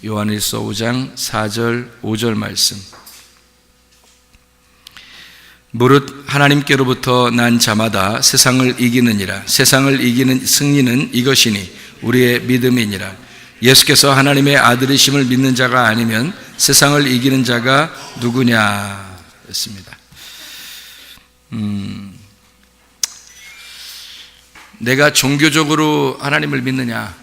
요한일서 5장 4절 5절 말씀. 무릇 하나님께로부터 난 자마다 세상을 이기느니라. 세상을 이기는 승리는 이것이니 우리의 믿음이니라. 예수께서 하나님의 아들이심을 믿는 자가 아니면 세상을 이기는 자가 누구냐 였습니다. 내가 종교적으로 하나님을 믿느냐,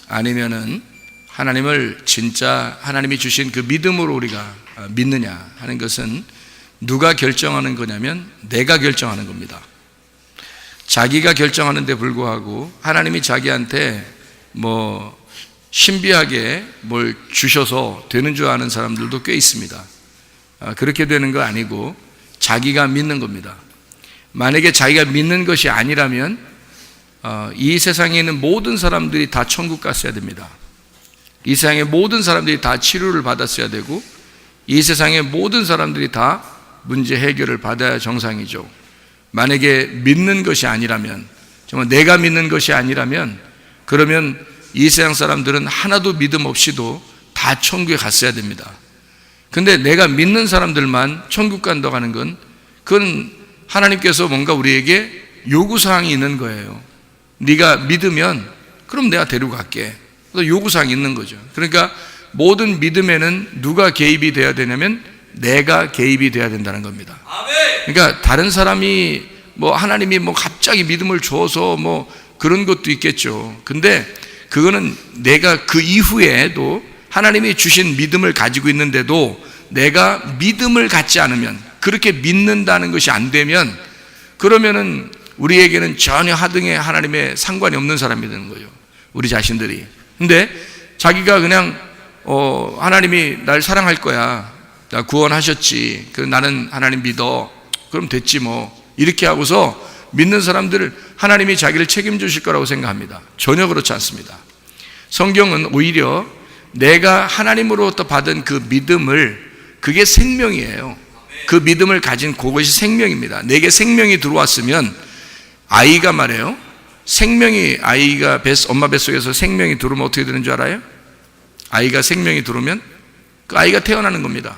아니면은 하나님을 진짜 하나님이 주신 그 믿음으로 우리가 믿느냐 하는 것은 누가 결정하는 거냐면 내가 결정하는 겁니다. 자기가 결정하는데 불구하고 하나님이 자기한테 뭐 신비하게 뭘 주셔서 되는 줄 아는 사람들도 꽤 있습니다. 그렇게 되는 거 아니고 자기가 믿는 겁니다. 만약에 자기가 믿는 것이 아니라면 이 세상에 있는 모든 사람들이 다 천국 갔어야 됩니다. 이 세상의 모든 사람들이 다 치료를 받았어야 되고, 이 세상의 모든 사람들이 다 문제 해결을 받아야 정상이죠. 만약에 믿는 것이 아니라면, 정말 내가 믿는 것이 아니라면, 그러면 이 세상 사람들은 하나도 믿음 없이도 다 천국에 갔어야 됩니다. 근데 내가 믿는 사람들만 천국 간다고 하는 건, 그건 하나님께서 뭔가 우리에게 요구사항이 있는 거예요. 네가 믿으면 그럼 내가 데리고 갈게. 요구사항이 있는 거죠. 그러니까 모든 믿음에는 누가 개입이 돼야 되냐면 내가 개입이 돼야 된다는 겁니다. 그러니까 다른 사람이 뭐 하나님이 뭐 갑자기 믿음을 줘서 뭐 그런 것도 있겠죠. 근데 그거는 내가 그 이후에도 하나님이 주신 믿음을 가지고 있는데도 내가 믿음을 갖지 않으면, 그렇게 믿는다는 것이 안 되면, 그러면은 우리에게는 전혀 하등에 하나님의 상관이 없는 사람이 되는 거죠. 우리 자신들이. 근데 자기가 그냥 하나님이 날 사랑할 거야, 나 구원하셨지, 그럼 나는 하나님 믿어, 그럼 됐지 뭐, 이렇게 하고서 믿는 사람들을 하나님이 자기를 책임져 주실 거라고 생각합니다. 전혀 그렇지 않습니다. 성경은 오히려 내가 하나님으로부터 받은 그 믿음을, 그게 생명이에요. 그 믿음을 가진 그것이 생명입니다. 내게 생명이 들어왔으면, 아이가 말해요, 생명이, 아이가 엄마 뱃속에서 생명이 들어오면 어떻게 되는 줄 알아요? 아이가 생명이 들어오면 그 아이가 태어나는 겁니다.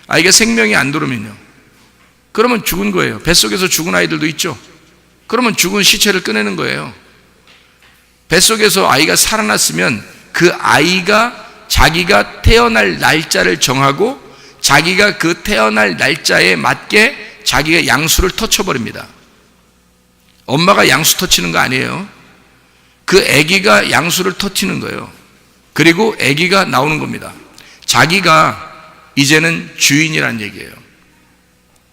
아이가 생명이 안 들어오면요, 그러면 죽은 거예요. 뱃속에서 죽은 아이들도 있죠. 그러면 죽은 시체를 꺼내는 거예요. 뱃속에서 아이가 살아났으면 그 아이가 자기가 태어날 날짜를 정하고 자기가 그 태어날 날짜에 맞게 자기가 양수를 터쳐버립니다. 엄마가 양수 터치는 거 아니에요. 그 아기가 양수를 터치는 거예요. 그리고 아기가 나오는 겁니다. 자기가 이제는 주인이라는 얘기예요.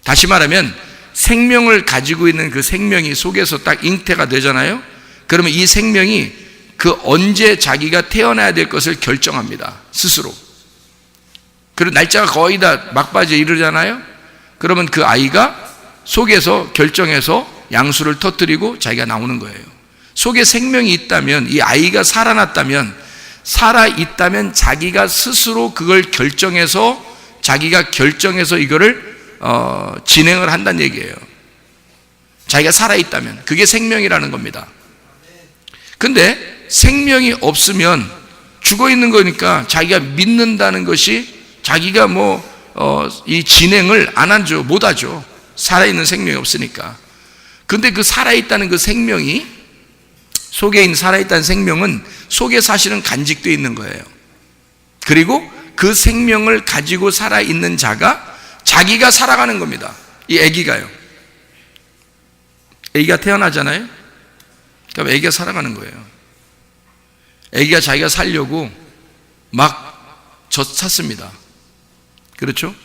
다시 말하면 생명을 가지고 있는 그 생명이 속에서 딱 잉태가 되잖아요. 그러면 이 생명이 그 언제 자기가 태어나야 될 것을 결정합니다. 스스로. 그리고 날짜가 거의 다 막바지에 이르잖아요. 그러면 그 아이가 속에서 결정해서 양수를 터뜨리고 자기가 나오는 거예요. 속에 생명이 있다면, 이 아이가 살아났다면, 살아있다면 자기가 스스로 그걸 결정해서, 자기가 결정해서 이거를 진행을 한다는 얘기예요. 자기가 살아있다면 그게 생명이라는 겁니다. 근데 생명이 없으면 죽어 있는 거니까 자기가 믿는다는 것이, 자기가 이 진행을 안 하죠. 못 하죠. 살아있는 생명이 없으니까. 근데 그 살아있다는 그 생명이, 속에 있는 살아있다는 생명은 속에 사실은 간직되어 있는 거예요. 그리고 그 생명을 가지고 살아있는 자가 자기가 살아가는 겁니다. 이 아기가요. 아기가 태어나잖아요. 그럼 아기가 살아가는 거예요. 아기가 자기가 살려고 막 젖 찼습니다. 그렇죠?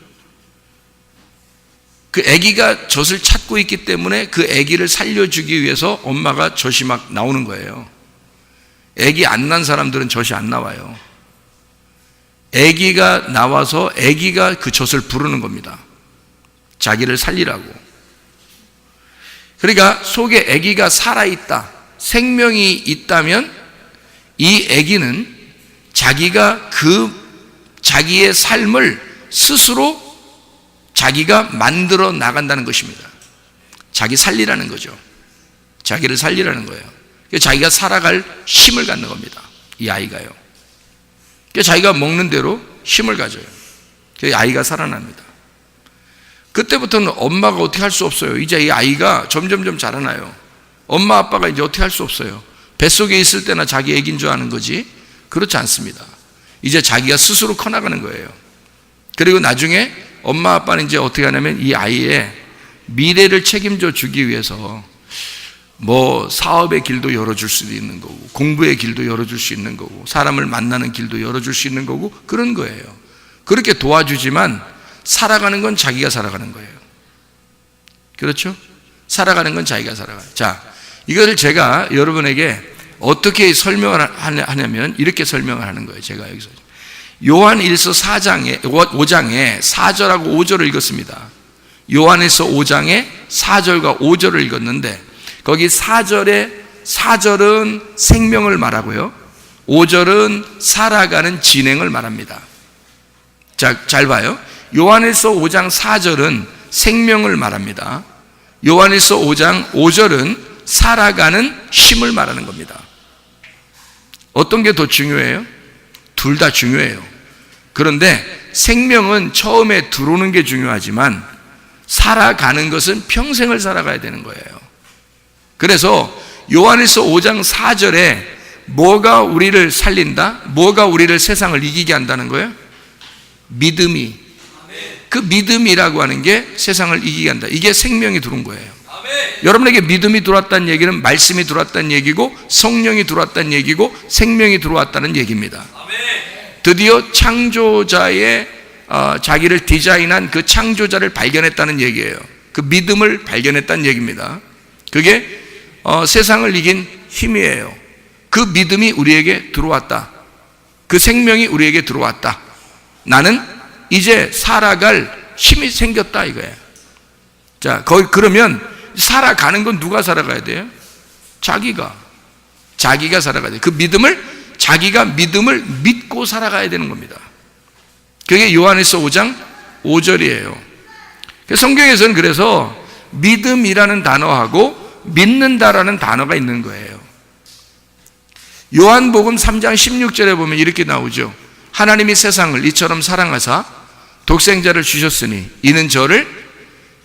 그 아기가 젖을 찾고 있기 때문에 그 아기를 살려주기 위해서 엄마가 젖이 막 나오는 거예요. 아기 안 난 사람들은 젖이 안 나와요. 아기가 나와서 아기가 그 젖을 부르는 겁니다. 자기를 살리라고. 그러니까 속에 아기가 살아있다, 생명이 있다면 이 아기는 자기가 자기의 삶을 스스로 자기가 만들어 나간다는 것입니다. 자기 살리라는 거죠. 자기를 살리라는 거예요. 자기가 살아갈 힘을 갖는 겁니다. 이 아이가요. 그러니까 자기가 먹는 대로 힘을 가져요. 그래서 아이가 살아납니다. 그때부터는 엄마가 어떻게 할 수 없어요. 이제 이 아이가 점점점 자라나요. 엄마 아빠가 이제 어떻게 할 수 없어요. 뱃속에 있을 때나 자기 애기인 줄 아는 거지 그렇지 않습니다. 이제 자기가 스스로 커나가는 거예요. 그리고 나중에 엄마 아빠는 이제 어떻게 하냐면 이 아이의 미래를 책임져 주기 위해서 뭐 사업의 길도 열어줄 수도 있는 거고, 공부의 길도 열어줄 수 있는 거고, 사람을 만나는 길도 열어줄 수 있는 거고, 그런 거예요. 그렇게 도와주지만 살아가는 건 자기가 살아가는 거예요. 그렇죠? 살아가는 건 자기가 살아가요. 자, 이것을 제가 여러분에게 어떻게 설명을 하냐면 이렇게 설명을 하는 거예요. 제가 여기서 요한 1서 5장에 4절하고 5절을 읽었습니다. 요한에서 5장에 4절과 5절을 읽었는데 거기 4절은 생명을 말하고요, 5절은 살아가는 진행을 말합니다. 자, 잘 봐요. 요한에서 5장 4절은 생명을 말합니다. 요한에서 5장 5절은 살아가는 힘을 말하는 겁니다. 어떤 게 더 중요해요? 둘 다 중요해요. 그런데 생명은 처음에 들어오는 게 중요하지만 살아가는 것은 평생을 살아가야 되는 거예요. 그래서 요한에서 5장 4절에 뭐가 우리를 살린다? 뭐가 우리를 세상을 이기게 한다는 거예요? 믿음이. 그 믿음이라고 하는 게 세상을 이기게 한다. 이게 생명이 들어온 거예요. 여러분에게 믿음이 들어왔다는 얘기는 말씀이 들어왔다는 얘기고, 성령이 들어왔다는 얘기고, 생명이 들어왔다는 얘기입니다. 드디어 창조자의 자기를 디자인한 그 창조자를 발견했다는 얘기예요. 그 믿음을 발견했다는 얘기입니다. 그게 세상을 이긴 힘이에요. 그 믿음이 우리에게 들어왔다. 그 생명이 우리에게 들어왔다. 나는 이제 살아갈 힘이 생겼다 이거예요. 자, 그러면 살아가는 건 누가 살아가야 돼요? 자기가 살아가야 돼요. 그 믿음을, 자기가 믿음을 믿고 살아가야 되는 겁니다. 그게 요한에서 5장 5절이에요. 성경에서는 그래서 믿음이라는 단어하고 믿는다라는 단어가 있는 거예요. 요한복음 3장 16절에 보면 이렇게 나오죠. 하나님이 세상을 이처럼 사랑하사 독생자를 주셨으니 이는 저를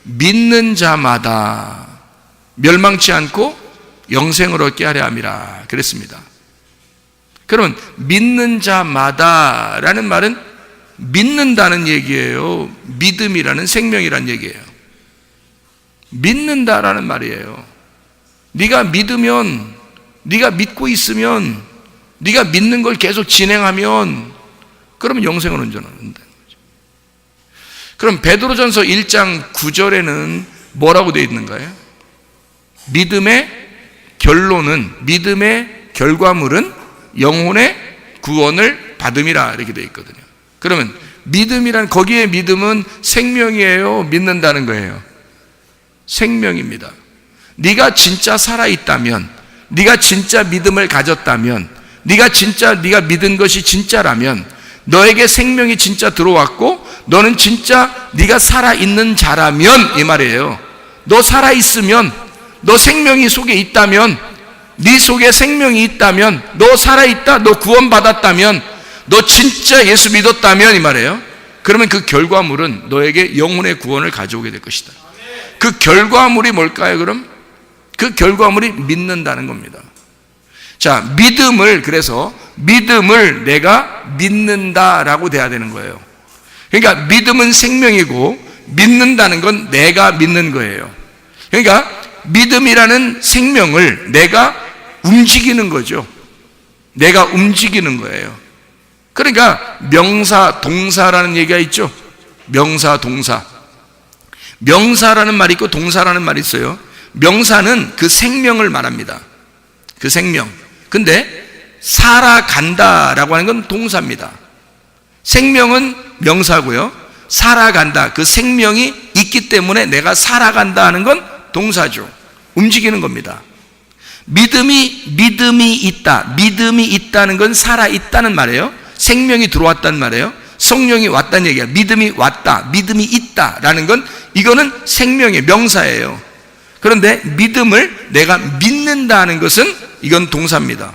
믿는 자마다 멸망치 않고 영생을 얻게 하려 함이라 그랬습니다. 그러면 믿는 자마다라는 말은 믿는다는 얘기예요. 믿음이라는 생명이라는 얘기예요. 믿는다라는 말이에요. 네가 믿으면, 네가 믿고 있으면, 네가 믿는 걸 계속 진행하면 그러면 영생을 온전한다는 거죠. 그럼 베드로전서 1장 9절에는 뭐라고 되어 있는가요? 믿음의 결론은, 믿음의 결과물은 영혼의 구원을 받음이라 이렇게 되어 있거든요. 그러면 믿음이란, 거기에 믿음은 생명이에요? 믿는다는 거예요? 생명입니다. 네가 진짜 살아있다면, 네가 진짜 믿음을 가졌다면, 네가 믿은 것이 진짜라면 너에게 생명이 진짜 들어왔고 너는 진짜 네가 살아있는 자라면 이 말이에요. 너 살아있으면, 너 생명이 속에 있다면, 네 속에 생명이 있다면, 너 살아있다, 너 구원받았다면, 너 진짜 예수 믿었다면 이 말이에요. 그러면 그 결과물은 너에게 영혼의 구원을 가져오게 될 것이다. 그 결과물이 뭘까요? 그럼 그 결과물이 믿는다는 겁니다. 자, 그래서 믿음을 내가 믿는다라고 돼야 되는 거예요. 그러니까 믿음은 생명이고 믿는다는 건 내가 믿는 거예요. 그러니까 믿음이라는 생명을 내가 움직이는 거죠. 내가 움직이는 거예요. 그러니까 명사, 동사라는 얘기가 있죠. 명사, 동사. 명사라는 말이 있고 동사라는 말이 있어요. 명사는 그 생명을 말합니다. 그 생명. 근데 살아간다라고 하는 건 동사입니다. 생명은 명사고요. 살아간다, 그 생명이 있기 때문에 내가 살아간다 하는 건 동사죠. 움직이는 겁니다. 믿음이 있다. 믿음이 있다는 건 살아있다는 말이에요. 생명이 들어왔다는 말이에요. 성령이 왔다는 얘기야. 믿음이 왔다, 믿음이 있다라는 건 이거는 생명의 명사예요. 그런데 믿음을 내가 믿는다는 것은 이건 동사입니다.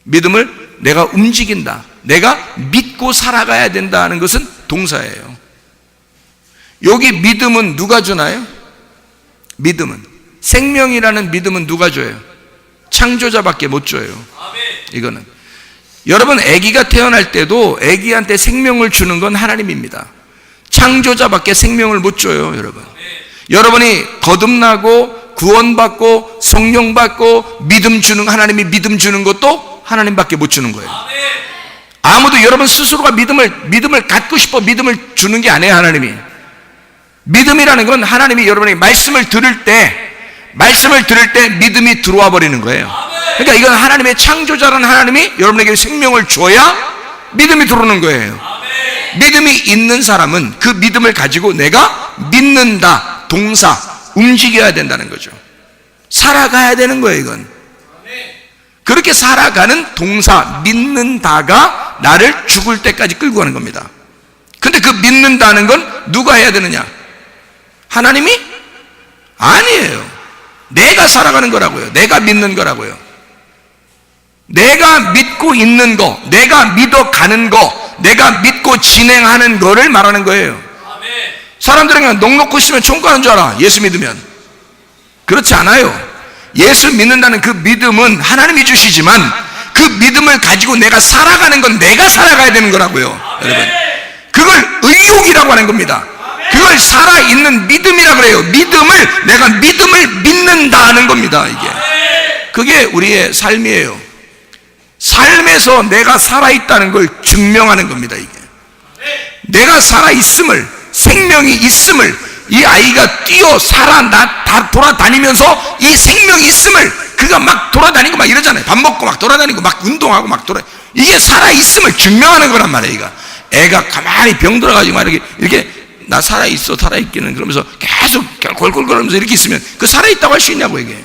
믿음을 내가 움직인다. 내가 믿고 살아가야 된다는 것은 동사예요. 여기 믿음은 누가 주나요? 믿음은, 생명이라는 믿음은 누가 줘요? 창조자밖에 못 줘요. 이거는 여러분, 아기가 태어날 때도 아기한테 생명을 주는 건 하나님입니다. 창조자밖에 생명을 못 줘요. 여러분이 거듭나고 구원받고 성령 받고 믿음 주는, 하나님이 믿음 주는 것도 하나님밖에 못 주는 거예요. 아무도 여러분 스스로가 믿음을 갖고 싶어 믿음을 주는 게 아니에요. 하나님이. 믿음이라는 건 하나님이 여러분에게 말씀을 들을 때 믿음이 들어와 버리는 거예요. 그러니까 이건 하나님의 창조자라는 하나님이 여러분에게 생명을 줘야 믿음이 들어오는 거예요. 믿음이 있는 사람은 그 믿음을 가지고 내가 믿는다, 동사, 움직여야 된다는 거죠. 살아가야 되는 거예요. 이건 그렇게 살아가는 동사, 믿는다가 나를 죽을 때까지 끌고 가는 겁니다. 근데 그 믿는다는 건 누가 해야 되느냐? 하나님이? 아니에요. 내가 살아가는 거라고요. 내가 믿는 거라고요. 내가 믿고 있는 거, 내가 믿어가는 거, 내가 믿고 진행하는 거를 말하는 거예요. 사람들은 그냥 넉넉히 있으면 총괄하는 줄 알아. 예수 믿으면. 그렇지 않아요. 예수 믿는다는 그 믿음은 하나님이 주시지만 그 믿음을 가지고 내가 살아가는 건 내가 살아가야 되는 거라고요. 여러분, 그걸 의욕이라고 하는 겁니다. 그걸 살아있는 믿음이라고 그래요. 내가 믿음을 믿는다 하는 겁니다. 그게 우리의 삶이에요. 삶에서 내가 살아있다는 걸 증명하는 겁니다. 내가 살아있음을, 생명이 있음을, 이 아이가 뛰어 돌아다니면서 이 생명이 있음을, 그가 막 돌아다니고 막 이러잖아요. 밥 먹고 막 돌아다니고 막 운동하고 막 이게 살아있음을 증명하는 거란 말이에요. 애가 가만히 병 들어가지고 막 이렇게 나 살아있어, 살아있기는, 그러면서 계속 골골거리면서 이렇게 있으면 그 살아있다고 할 수 있냐고. 이게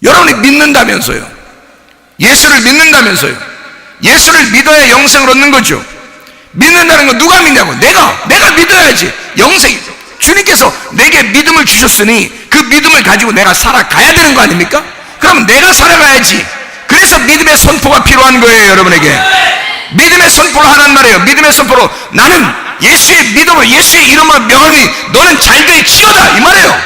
여러분이 믿는다면서요. 예수를 믿는다면서요. 예수를 믿어야 영생을 얻는 거죠. 믿는다는 건 누가 믿냐고. 내가 믿어야지. 영생, 주님께서 내게 믿음을 주셨으니 그 믿음을 가지고 내가 살아가야 되는 거 아닙니까? 그럼 내가 살아가야지. 그래서 믿음의 선포가 필요한 거예요. 여러분에게 믿음의 선포를 하란 말이에요. 믿음의 선포로 나는 예수의 믿음으로, 예수의 이름으로 명하니 너는 잘될 지어다, 이 말이에요.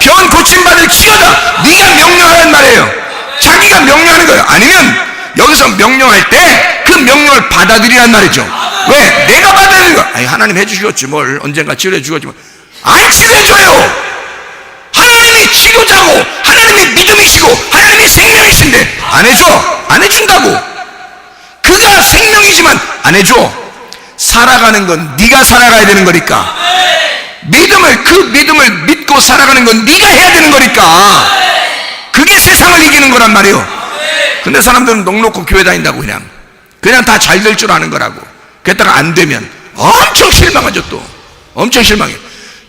병 고침받을 지어다. 네가 명령하란 말이에요. 자기가 명령하는 거예요. 아니면 여기서 명령할 때 그 명령을 받아들이란 말이죠. 왜? 내가 받아들이는 거야. 아니, 하나님 해주시겠지 뭘, 언젠가 치료해 주겠지 뭘. 안 치료해줘요. 하나님이 치료자고 하나님이 믿음이시고 하나님이 생명이신데 안 해줘. 안 해준다고. 그가 생명이지만 안 해줘. 살아가는 건 네가 살아가야 되는 거니까. 그 믿음을 믿고 살아가는 건 네가 해야 되는 거니까. 그게 세상을 이기는 거란 말이에요. 근데 사람들은 넉넉히 교회 다닌다고 그냥 다 잘 될 줄 아는 거라고. 그랬다가 안 되면 엄청 실망하죠. 또 엄청 실망해.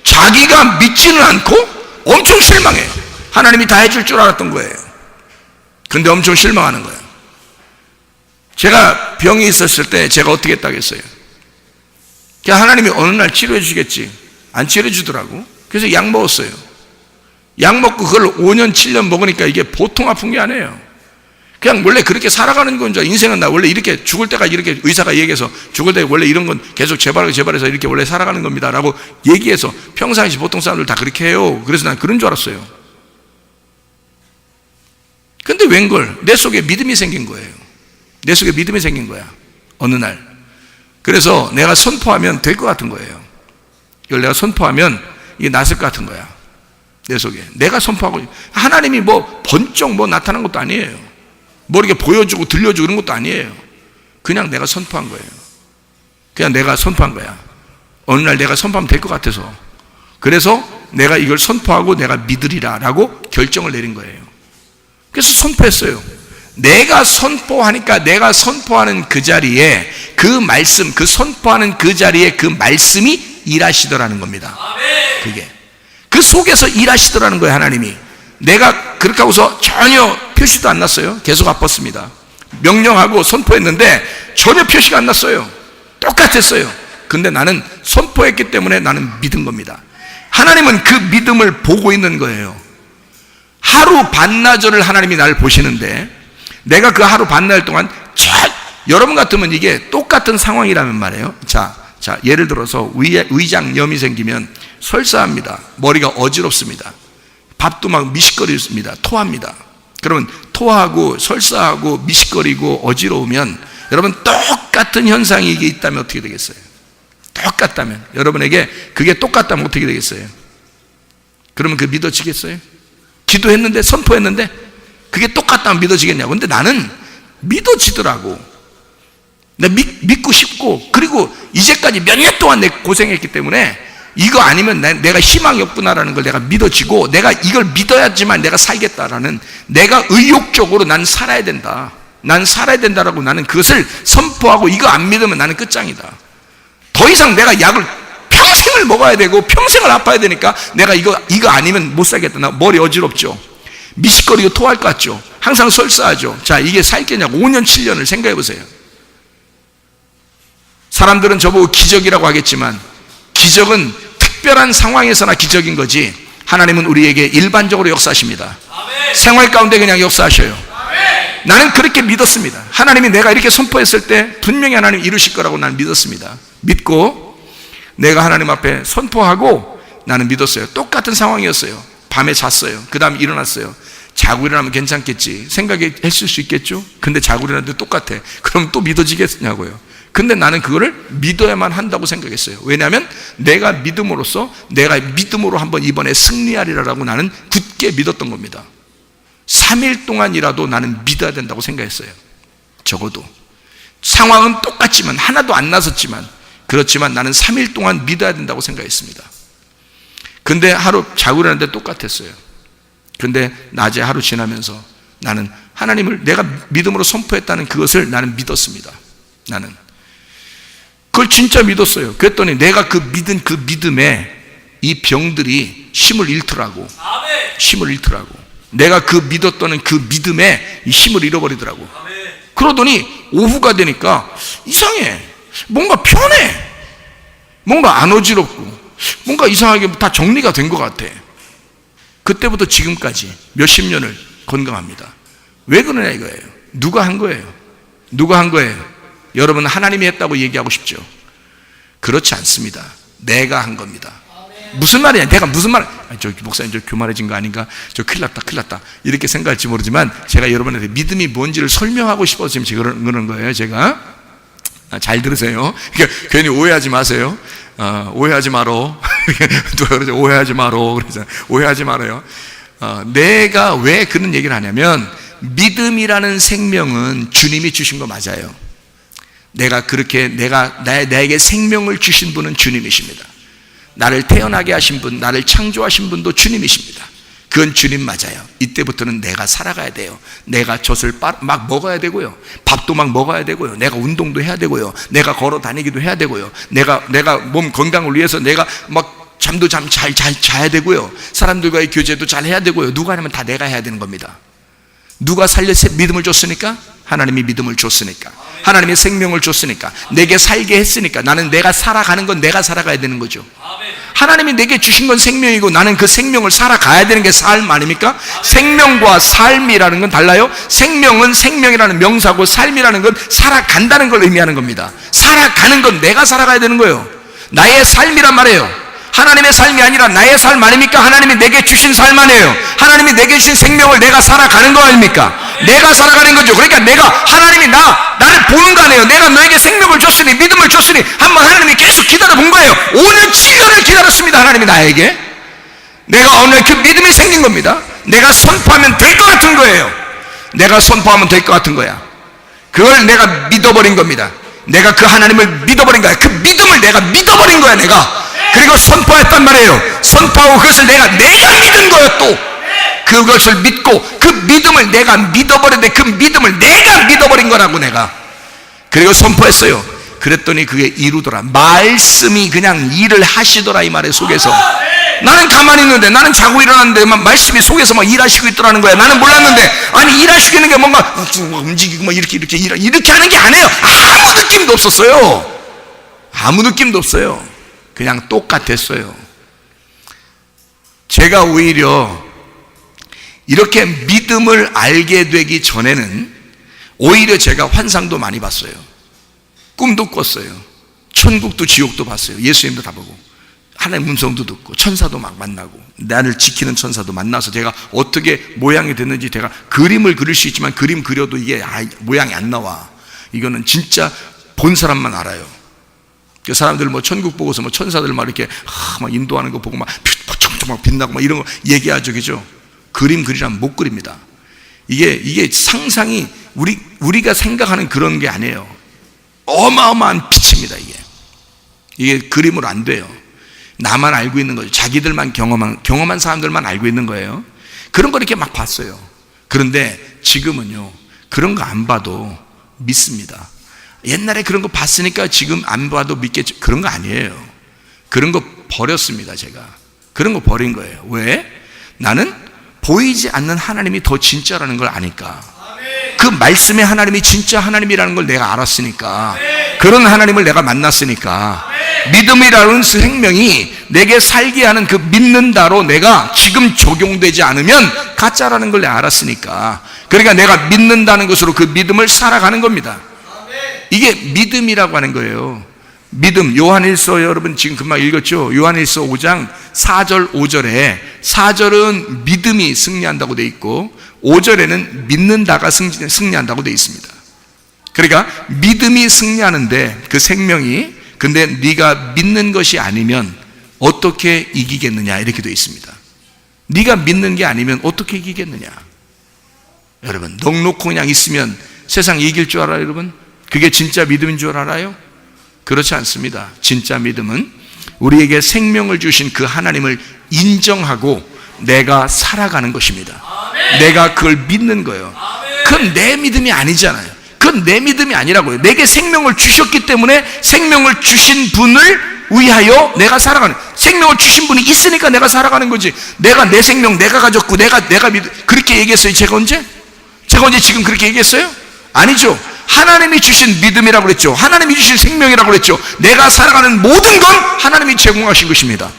자기가 믿지는 않고 엄청 실망해. 하나님이 다 해줄 줄 알았던 거예요. 근데 엄청 실망하는 거예요. 제가 병이 있었을 때 제가 어떻게 했다고 했어요? 하나님이 어느 날 치료해 주시겠지. 안 치료해 주더라고. 그래서 약 먹었어요. 약 먹고 그걸 5년 7년 먹으니까 이게 보통 아픈 게 아니에요. 그냥 원래 그렇게 살아가는 건 줄. 인생은 나 원래 이렇게 죽을 때까지 이렇게 의사가 얘기해서 죽을 때 원래 이런 건 계속 재발해서 이렇게 원래 살아가는 겁니다 라고 얘기해서 평상시 보통 사람들 다 그렇게 해요. 그래서 난 그런 줄 알았어요. 근데 웬걸 내 속에 믿음이 생긴 거예요. 내 속에 믿음이 생긴 거야. 어느 날. 그래서 내가 선포하면 될 것 같은 거예요. 이걸 내가 선포하면 이게 낫을 것 같은 거야. 내 속에. 내가 선포하고, 하나님이 번쩍 나타난 것도 아니에요. 이렇게 보여주고 들려주고 그런 것도 아니에요. 그냥 내가 선포한 거예요. 그냥 내가 선포한 거야. 어느 날 내가 선포하면 될 것 같아서. 그래서 내가 이걸 선포하고 내가 믿으리라 라고 결정을 내린 거예요. 그래서 선포했어요. 내가 선포하니까 내가 선포하는 그 자리에 그 말씀, 그 선포하는 그 자리에 그 말씀이 일하시더라는 겁니다. 그게 그 속에서 일하시더라는 거예요. 하나님이. 내가 그렇게 하고서 전혀 표시도 안 났어요. 계속 아팠습니다. 명령하고 선포했는데 전혀 표시가 안 났어요. 똑같았어요. 근데 나는 선포했기 때문에 나는 믿은 겁니다. 하나님은 그 믿음을 보고 있는 거예요. 하루 반나절을 하나님이 나를 보시는데 내가 그 하루 반나절 동안 여러분 같으면 이게 똑같은 상황이라면 말이에요. 자, 예를 들어서 위장염이 생기면 설사합니다. 머리가 어지럽습니다. 밥도 막 미식거리습니다. 토합니다. 그러면 토하고 설사하고 미식거리고 어지러우면 여러분 똑같은 현상이 이게 있다면 어떻게 되겠어요? 똑같다면, 여러분에게 그게 똑같다면 어떻게 되겠어요? 그러면 그 믿어지겠어요? 기도했는데, 선포했는데 그게 똑같다면 믿어지겠냐고. 근데 나는 믿어지더라고. 나 믿고 싶고, 그리고 이제까지 몇 년 동안 내가 고생했기 때문에 이거 아니면 내가 희망이 없구나라는 걸 내가 믿어지고, 내가 이걸 믿어야지만 내가 살겠다라는, 내가 의욕적으로 난 살아야 된다, 난 살아야 된다라고 나는 그것을 선포하고, 이거 안 믿으면 나는 끝장이다. 더 이상 내가 약을 평생을 먹어야 되고 평생을 아파야 되니까 내가 이거 아니면 못 살겠다. 나 머리 어지럽죠, 미식거리고 토할 것 같죠, 항상 설사하죠. 자, 이게 살겠냐고. 5년 7년을 생각해 보세요. 사람들은 저보고 기적이라고 하겠지만 기적은 특별한 상황에서나 기적인 거지, 하나님은 우리에게 일반적으로 역사하십니다. 아멘. 생활 가운데 그냥 역사하셔요. 아멘. 나는 그렇게 믿었습니다. 하나님이 내가 이렇게 선포했을 때 분명히 하나님 이루실 거라고 나는 믿었습니다. 믿고 내가 하나님 앞에 선포하고 나는 믿었어요. 똑같은 상황이었어요. 밤에 잤어요. 그 다음에 일어났어요. 자고 일어나면 괜찮겠지 생각했을 수 있겠죠. 근데 자고 일어났는데 똑같아. 그럼 또 믿어지겠냐고요. 근데 나는 그거를 믿어야만 한다고 생각했어요. 왜냐하면 내가 믿음으로 한번 이번에 승리하리라고 나는 굳게 믿었던 겁니다. 3일 동안이라도 나는 믿어야 된다고 생각했어요. 적어도 상황은 똑같지만, 하나도 안 나섰지만, 그렇지만 나는 3일 동안 믿어야 된다고 생각했습니다. 근데 하루 자고 일어났는데 똑같았어요. 근데 낮에 하루 지나면서 나는 하나님을 내가 믿음으로 선포했다는 그것을 나는 믿었습니다. 나는 그걸 진짜 믿었어요. 그랬더니 내가 그 믿은 그 믿음에 이 병들이 힘을 잃더라고. 힘을 잃더라고. 내가 그 믿었던 그 믿음에 이 힘을 잃어버리더라고. 그러더니 오후가 되니까 이상해. 뭔가 편해. 뭔가 안 어지럽고, 뭔가 이상하게 다 정리가 된 것 같아. 그때부터 지금까지 몇십 년을 건강합니다. 왜 그러냐 이거예요. 누가 한 거예요? 누가 한 거예요? 여러분, 하나님이 했다고 얘기하고 싶죠? 그렇지 않습니다. 내가 한 겁니다. 무슨 말이냐? 내가 무슨 말? 저 목사님 저 교만해진 거 아닌가? 저 큰일 났다 이렇게 생각할지 모르지만 제가 여러분한테 믿음이 뭔지를 설명하고 싶어서 지금 그런 거예요. 제가 잘 들으세요. 그러니까 괜히 오해하지 마세요. 오해하지 마로. 누가 그러죠? 오해하지 마로. 그러잖아요. 오해하지 말아요. 내가 왜 그런 얘기를 하냐면, 믿음이라는 생명은 주님이 주신 거 맞아요. 나에게 생명을 주신 분은 주님이십니다. 나를 태어나게 하신 분, 나를 창조하신 분도 주님이십니다. 그건 주님 맞아요. 이때부터는 내가 살아가야 돼요. 내가 젖을 막 먹어야 되고요. 밥도 막 먹어야 되고요. 내가 운동도 해야 되고요. 내가 걸어 다니기도 해야 되고요. 내가 몸 건강을 위해서 내가 막 잠도 잘 자야 되고요. 사람들과의 교제도 잘 해야 되고요. 누가 하면 다 내가 해야 되는 겁니다. 누가 믿음을 줬으니까? 하나님이 믿음을 줬으니까, 하나님이 생명을 줬으니까, 내게 살게 했으니까, 나는 내가 살아가는 건 내가 살아가야 되는 거죠. 하나님이 내게 주신 건 생명이고 나는 그 생명을 살아가야 되는 게 삶 아닙니까? 생명과 삶이라는 건 달라요. 생명은 생명이라는 명사고, 삶이라는 건 살아간다는 걸 의미하는 겁니다. 살아가는 건 내가 살아가야 되는 거예요. 나의 삶이란 말이에요. 하나님의 삶이 아니라 나의 삶 아닙니까? 하나님이 내게 주신 삶 아니에요. 하나님이 내게 주신 생명을 내가 살아가는 거 아닙니까? 내가 살아가는 거죠. 그러니까 하나님이 나를 보는 거 아니에요. 내가 너에게 생명을 줬으니, 믿음을 줬으니, 한번 하나님이 계속 기다려 본 거예요. 5년 7년을 기다렸습니다. 하나님이 나에게. 내가 오늘 그 믿음이 생긴 겁니다. 내가 선포하면 될 것 같은 거예요. 내가 선포하면 될 것 같은 거야. 그걸 내가 믿어버린 겁니다. 내가 그 하나님을 믿어버린 거야. 그 믿음을 내가 믿어버린 거야. 내가 그리고 선포했단 말이에요. 선포하고 그것을 내가 믿은 거예요. 또 그것을 믿고 그 믿음을 내가 믿어버렸는데, 그 믿음을 내가 믿어버린 거라고. 내가 그리고 선포했어요. 그랬더니 그게 이루더라. 말씀이 그냥 일을 하시더라. 이 말의 속에서 나는 가만히 있는데, 나는 자고 일어났는데 막 말씀이 속에서 막 일하시고 있더라는 거야. 나는 몰랐는데, 아니 일하시는 게 뭔가 움직이고 막 이렇게 하는 게 아니에요. 아무 느낌도 없었어요. 아무 느낌도 없어요. 그냥 똑같았어요. 제가 오히려 이렇게 믿음을 알게 되기 전에는 오히려 제가 환상도 많이 봤어요. 꿈도 꿨어요. 천국도 지옥도 봤어요. 예수님도 다 보고, 하나님의 음성도 듣고, 천사도 막 만나고, 나를 지키는 천사도 만나서 제가 어떻게 모양이 됐는지, 제가 그림을 그릴 수 있지만 그림 그려도 이게 모양이 안 나와. 이거는 진짜 본 사람만 알아요. 그 사람들 뭐 천국 보고서 뭐 천사들 막 이렇게 막 인도하는 거 보고 막 빛나고 막 이런 거 얘기하죠, 그죠? 그림 그리라면 못 그립니다. 이게 상상이 우리가 생각하는 그런 게 아니에요. 어마어마한 빛입니다. 이게 그림으로 안 돼요. 나만 알고 있는 거죠. 자기들만 경험한 사람들만 알고 있는 거예요. 그런 거 이렇게 막 봤어요. 그런데 지금은요, 그런 거 안 봐도 믿습니다. 옛날에 그런 거 봤으니까 지금 안 봐도 믿겠죠. 그런 거 아니에요. 그런 거 버렸습니다. 제가 그런 거 버린 거예요. 왜? 나는 보이지 않는 하나님이 더 진짜라는 걸 아니까. 그 말씀의 하나님이 진짜 하나님이라는 걸 내가 알았으니까, 그런 하나님을 내가 만났으니까, 믿음이라는 생명이 내게 살게 하는 그 믿는다로 내가 지금 적용되지 않으면 가짜라는 걸 내가 알았으니까, 그러니까 내가 믿는다는 것으로 그 믿음을 살아가는 겁니다. 이게 믿음이라고 하는 거예요. 믿음. 요한일서 여러분 지금 금방 읽었죠? 요한일서 5장 4절 5절에 4절은 믿음이 승리한다고 돼 있고 5절에는 믿는다가 승리한다고 돼 있습니다. 그러니까 믿음이 승리하는데 그 생명이, 근데 네가 믿는 것이 아니면 어떻게 이기겠느냐 이렇게 돼 있습니다. 네가 믿는 게 아니면 어떻게 이기겠느냐. 여러분, 넉넉히 그냥 있으면 세상 이길 줄 알아요? 여러분, 그게 진짜 믿음인 줄 알아요? 그렇지 않습니다. 진짜 믿음은 우리에게 생명을 주신 그 하나님을 인정하고 내가 살아가는 것입니다. 내가 그걸 믿는 거예요. 그건 내 믿음이 아니잖아요. 그건 내 믿음이 아니라고요. 내게 생명을 주셨기 때문에 생명을 주신 분을 위하여 내가 살아가는, 생명을 주신 분이 있으니까 내가 살아가는 거지. 내가 내 생명 내가 가졌고 내가 믿, 그렇게 얘기했어요? 제가 언제 지금 그렇게 얘기했어요? 아니죠. 하나님이 주신 믿음이라고 그랬죠. 하나님이 주신 생명이라고 그랬죠. 내가 살아가는 모든 건 하나님이 제공하신 것입니다.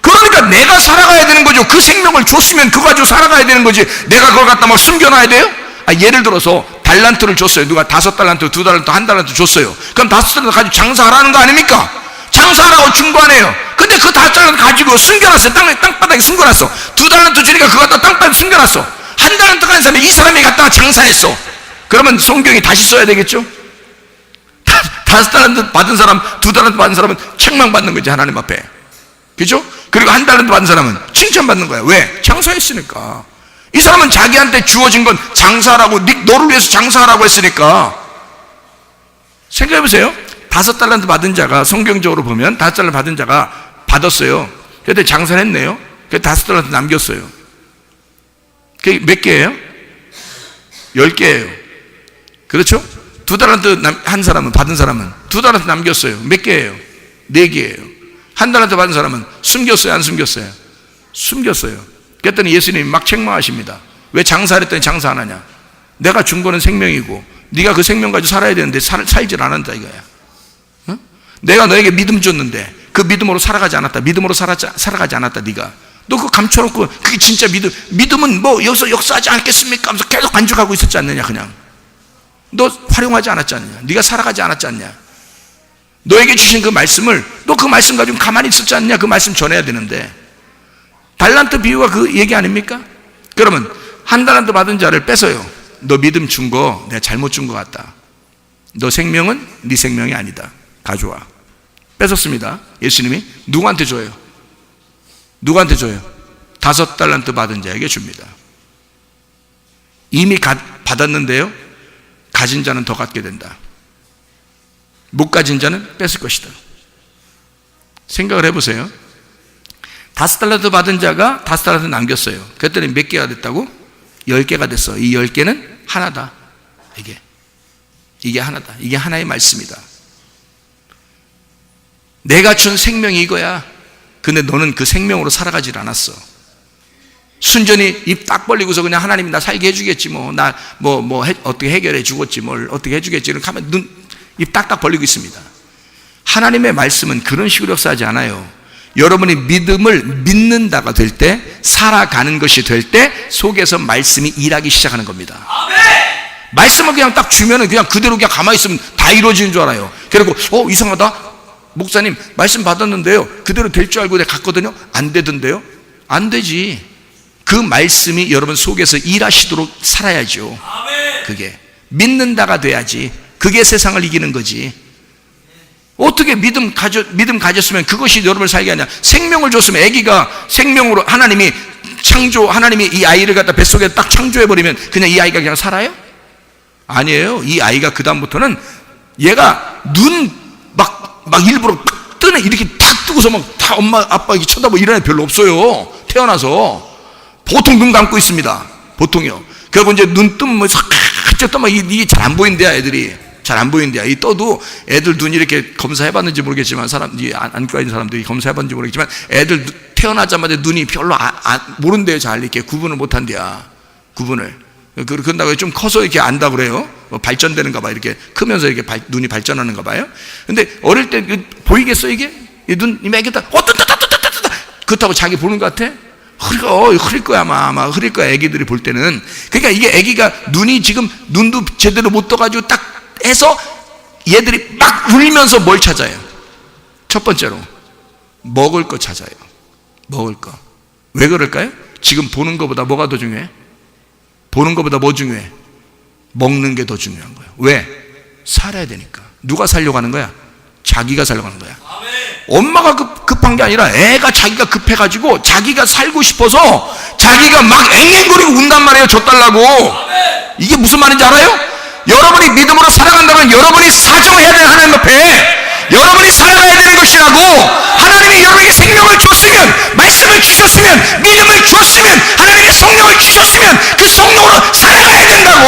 그러니까 내가 살아가야 되는 거죠. 그 생명을 줬으면 그거 가지고 살아가야 되는 거지. 내가 그걸 갖다 막 숨겨놔야 돼요? 예를 들어서 달란트를 줬어요. 누가 5달란트, 2달란트, 1달란트 줬어요. 그럼 5달란트 가지고 장사하라는 거 아닙니까? 장사하라고 준 거 아니에요. 근데 그 5달란트 가지고 숨겨놨어요. 땅바닥에 숨겨놨어. 2달란트 주니까 그거 갖다 땅바닥에 숨겨놨어. 1달란트 가는 사람이 이 사람이 갖다가 장사했어. 그러면 성경이 다시 써야 되겠죠? 5달란트 받은 사람, 2달란트 받은 사람은 책망받는 거지, 하나님 앞에. 그죠? 그리고 1달란트 받은 사람은 칭찬받는 거야. 왜? 장사했으니까. 이 사람은 자기한테 주어진 건 장사하라고, 너를 위해서 장사하라고 했으니까. 생각해 보세요. 5달란트 받은 자가, 성경적으로 보면 5달란트 받은 자가 받았어요. 그때 장사를 했네요. 그래서 5달란트 남겼어요. 그게 몇 개예요? 10개예요. 그렇죠? 2달란트 한 사람은, 받은 사람은 2달란트 남겼어요. 몇 개예요? 4개예요. 1달란트 받은 사람은 숨겼어요? 안 숨겼어요? 숨겼어요. 그랬더니 예수님이 막 책망하십니다. 왜 장사를 했더니 장사 안 하냐? 내가 준 거는 생명이고 네가 그 생명 가지고 살아야 되는데 살질 않았다 이거야. 어? 내가 너에게 믿음 줬는데 그 믿음으로 살아가지 않았다. 믿음으로 살아가지 않았다. 네가 너 그거 감춰놓고 그게 진짜 믿음은 뭐 여기서 역사하지 않겠습니까? 하면서 계속 간직하고 있었지 않느냐. 그냥 너 활용하지 않았지 않느냐. 네가 살아가지 않았지 않냐. 너에게 주신 그 말씀을, 너 그 말씀 가지고 가만히 있었지 않냐. 그 말씀 전해야 되는데. 달란트 비유가 그 얘기 아닙니까? 그러면 1달란트 받은 자를 뺏어요. 너 믿음 준 거 내가 잘못 준 것 같다. 너 생명은 네 생명이 아니다. 가져와. 뺏었습니다. 예수님이 누구한테 줘요? 누구한테 줘요? 5달란트 받은 자에게 줍니다. 이미 받았는데요, 가진 자는 더 갖게 된다. 못 가진 자는 뺏을 것이다. 생각을 해보세요. 5달란트 받은 자가 5달란트 남겼어요. 그랬더니 몇 개가 됐다고? 10개가 됐어. 이 10개는 하나다. 이게 하나다. 이게 하나의 말씀이다. 내가 준 생명이 이거야. 근데 너는 그 생명으로 살아가질 않았어. 순전히 입 딱 벌리고서 그냥 하나님이 나 살게 해주겠지, 어떻게 해결해 주겠지, 뭘 어떻게 해주겠지, 이렇게 하면 입 딱딱 벌리고 있습니다. 하나님의 말씀은 그런 식으로 역사하지 않아요. 여러분이 믿음을 믿는다가 될 때, 살아가는 것이 될 때 속에서 말씀이 일하기 시작하는 겁니다. 말씀을 그냥 딱 주면은 그냥 그대로 그냥 가만히 있으면 다 이루어지는 줄 알아요. 그리고 이상하다, 목사님 말씀 받았는데요, 그대로 될 줄 알고 내가 갔거든요. 안 되던데요. 안 되지. 그 말씀이 여러분 속에서 일하시도록 살아야죠. 그게 믿는다가 돼야지. 그게 세상을 이기는 거지. 어떻게 믿음 가졌으면 그것이 여러분을 살게 하냐. 생명을 줬으면, 아기가 생명으로 하나님이 이 아이를 갖다 뱃속에 딱 창조해버리면 그냥 이 아이가 그냥 살아요? 아니에요. 이 아이가 그 다음부터는 얘가 눈 막 일부러 뜨네, 이렇게 탁 뜨고서 막 다 엄마 아빠 이렇게 쳐다보고 이런 애 별로 없어요. 태어나서 보통 눈 감고 있습니다. 보통이요. 그리고 이제 눈 뜨면 살짝 떠면 이게 잘 안 보인대요. 애들이 잘 안 보인대요. 이 떠도 애들 눈이 이렇게 검사해봤는지 모르겠지만, 안과 있는 사람들이 검사해봤는지 모르겠지만, 애들 태어나자마자 눈이 별로 모른대요. 잘 이렇게 구분을 못한대요. 구분을. 그런다고 좀 커서 이렇게 안다 그래요. 발전되는가 봐요. 이렇게 크면서 이렇게 눈이 발전하는가 봐요. 근데 어릴 때 보이겠어 이게? 눈이 매겠다. 그렇다고 자기 보는 것 같아? 흐릴 거야 아마 흐릴 거야. 애기들이 볼 때는. 그러니까 이게 애기가 눈이 지금 눈도 제대로 못 떠가지고 딱 해서 얘들이 막 울면서 뭘 찾아요? 첫 번째로 먹을 거 찾아요. 먹을 거. 왜 그럴까요? 지금 보는 것보다 뭐가 더 중요해? 보는 것보다 뭐 중요해? 먹는 게 더 중요한 거예요. 왜? 살아야 되니까. 누가 살려고 하는 거야? 자기가 살려고 하는 거야. 엄마가 급한 게 아니라 애가 자기가 급해가지고 자기가 살고 싶어서 자기가 막 앵앵거리고 운단 말이에요. 줘 달라고. 이게 무슨 말인지 알아요? 여러분이 믿음으로 살아간다면 여러분이 사정해야 되는 하나님 앞에 여러분이 살아가야 되는 것이라고. 하나님이 여러분에게 생명을 줬으면, 말씀을 주셨으면, 믿음을 주었으면, 하나님의 성령을 주셨으면 그 성령으로 살아가야 된다고.